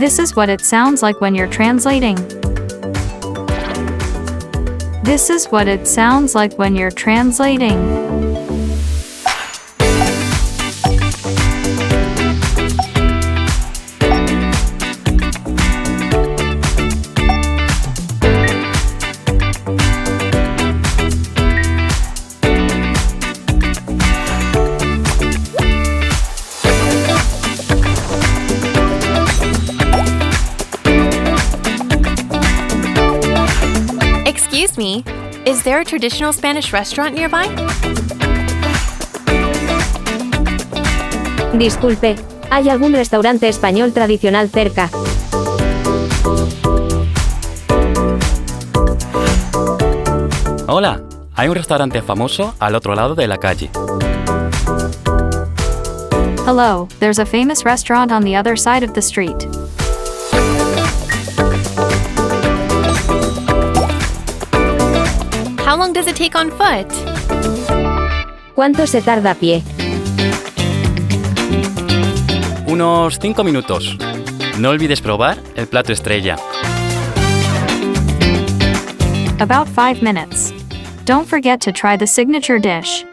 This is what it sounds like when you're translating. This is what it sounds like when you're translating. Excuse me, is there a traditional Spanish restaurant nearby? Disculpe, ¿hay algún restaurante español tradicional cerca? Hola, hay un restaurante famoso al otro lado de la calle. Hello, there's a famous restaurant on the other side of the street. How long does it take on foot? ¿Cuánto se tarda a pie? Unos 5 minutos. No olvides probar el plato estrella. About 5 minutes. Don't forget to try the signature dish.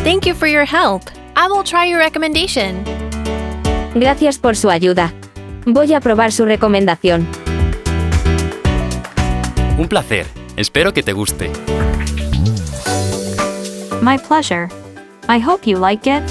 Thank you for your help. I will try your recommendation. Gracias por su ayuda. Voy a probar su recomendación. Un placer. Espero que te guste. My pleasure. I hope you like it.